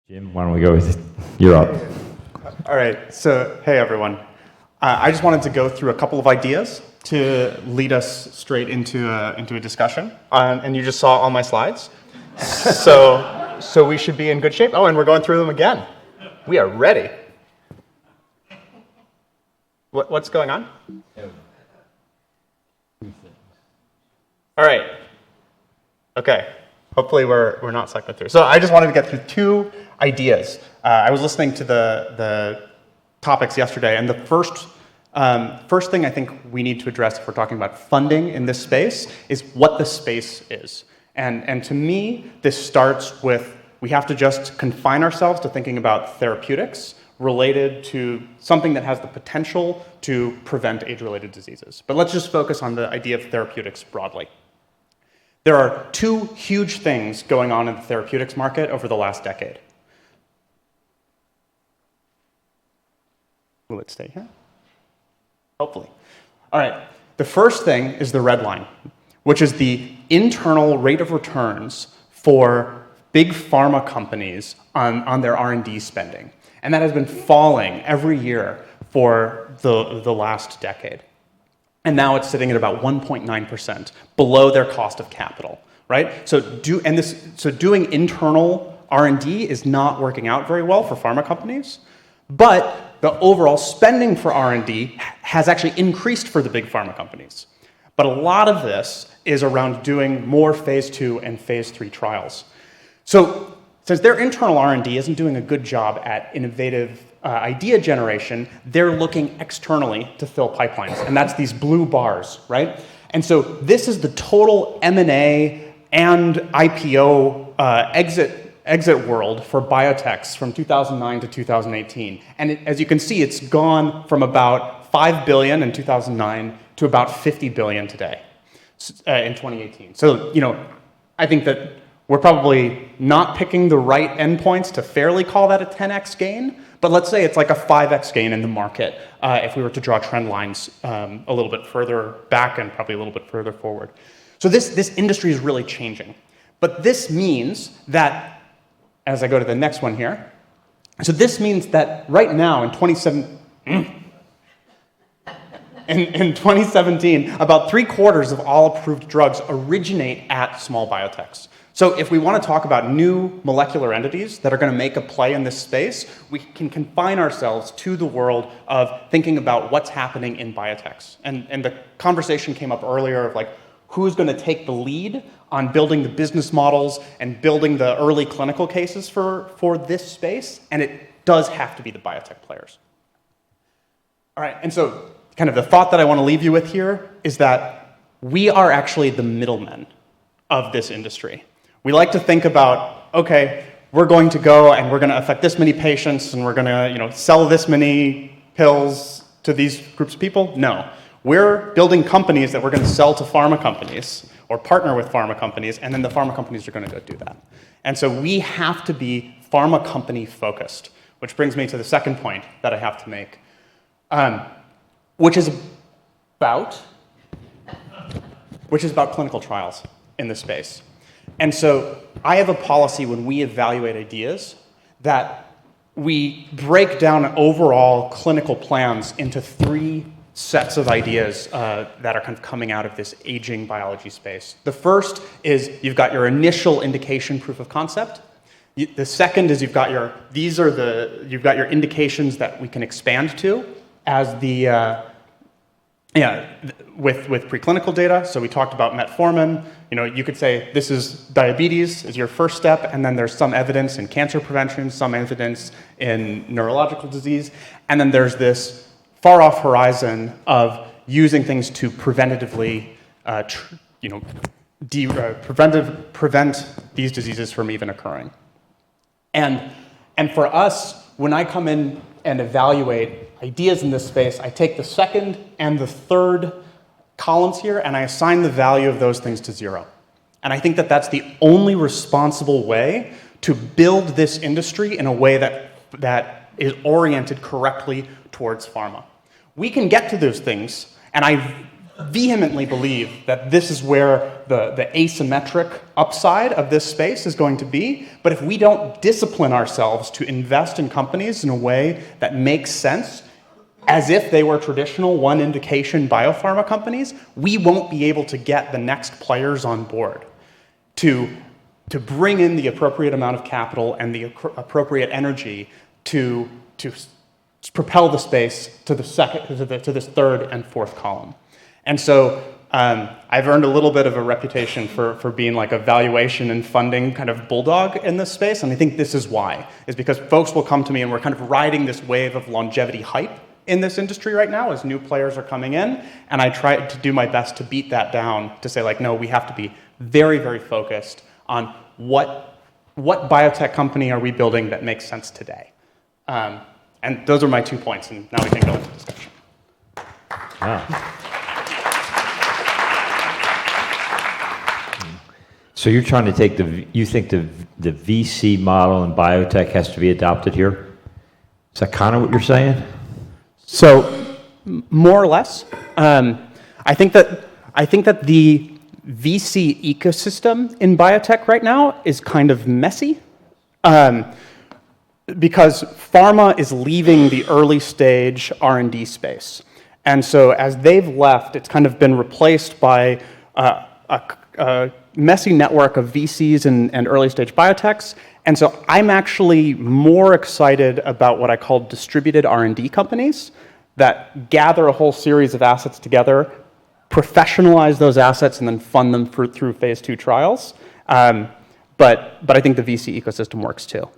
Jim, why don't we go with you're up. All right, so hey everyone. I just wanted to go through a couple of ideas to lead us straight into a discussion. And you just saw all my slides. So we should be in good shape. Oh, and we're going through them again. We are ready. What's going on? All right. Okay. Hopefully we're not cycling through. So I just wanted to get through two ideas. I was listening to the topics yesterday, and the first thing I think we need to address if we're talking about funding in this space is what the space is. And to me, this starts with we have to just confine ourselves to thinking about therapeutics related to something that has the potential to prevent age-related diseases. But let's just focus on the idea of therapeutics broadly. There are two huge things going on in the therapeutics market over the last decade. Will it stay here? Hopefully. All right. The first thing is the red line, which is the internal rate of returns for big pharma companies on their R&D spending. And that has been falling every year for the last decade. And now it's sitting at about 1.9%, below their cost of capital, right? So doing internal R&D is not working out very well for pharma companies, but the overall spending for R&D has actually increased for the big pharma companies. But a lot of this is around doing more phase 2 and phase 3 trials. So since their internal R&D isn't doing a good job at innovative idea generation, they're looking externally to fill pipelines, and that's these blue bars, right? And so this is the total M&A and IPO exit world for biotechs from 2009 to 2018. And as you can see, it's gone from about 5 billion in 2009 to about 50 billion today in 2018. So, I think that we're probably not picking the right endpoints to fairly call that a 10x gain, but let's say it's like a 5x gain in the market if we were to draw trend lines a little bit further back and probably a little bit further forward. So this industry is really changing. But this means that, as I go to the next one here, so this means that right now in 2017, about 3/4 of all approved drugs originate at small biotechs. So if we want to talk about new molecular entities that are going to make a play in this space, we can confine ourselves to the world of thinking about what's happening in biotechs. And the conversation came up earlier of like, who's going to take the lead on building the business models and building the early clinical cases for this space? And it does have to be the biotech players. All right, and so kind of the thought that I want to leave you with here is that we are actually the middlemen of this industry. We like to think about, okay, we're going to go and we're going to affect this many patients and we're going to, sell this many pills to these groups of people. No, we're building companies that we're going to sell to pharma companies or partner with pharma companies, and then the pharma companies are going to go do that. And so we have to be pharma company focused, which brings me to the second point that I have to make, which is about clinical trials in this space. And so I have a policy when we evaluate ideas that we break down overall clinical plans into 3 sets of ideas that are kind of coming out of this aging biology space. The first is you've got your initial indication proof of concept. The second is you've got your indications that we can expand to as with preclinical data. So we talked about metformin. You could say this is diabetes is your first step, and then there's some evidence in cancer prevention, some evidence in neurological disease, and then there's this far-off horizon of using things to preventatively, prevent these diseases from even occurring. And for us, when I come in and evaluate ideas in this space, I take the second and the third columns here, and I assign the value of those things to 0. And I think that that's the only responsible way to build this industry in a way that is oriented correctly towards pharma. We can get to those things, and I vehemently believe that this is where the asymmetric upside of this space is going to be. But if we don't discipline ourselves to invest in companies in a way that makes sense, as if they were traditional one indication biopharma companies, we won't be able to get the next players on board to bring in the appropriate amount of capital and the appropriate energy to propel the space to the to this third and fourth column. And so I've earned a little bit of a reputation for being like a valuation and funding kind of bulldog in this space, and I think this is why, is because folks will come to me and we're kind of riding this wave of longevity hype in this industry right now as new players are coming in, and I try to do my best to beat that down to say like, no, we have to be very, very focused on what biotech company are we building that makes sense today. And those are my 2 points, and now we can go into discussion. Wow. So you're trying to take you think the VC model in biotech has to be adopted here? Is that kind of what you're saying? So, more or less, I think that the VC ecosystem in biotech right now is kind of messy, because pharma is leaving the early stage R&D space, and so as they've left, it's kind of been replaced by a messy network of VCs and early stage biotechs. And so I'm actually more excited about what I call distributed R&D companies that gather a whole series of assets together, professionalize those assets, and then fund them through phase 2 trials. But I think the VC ecosystem works too.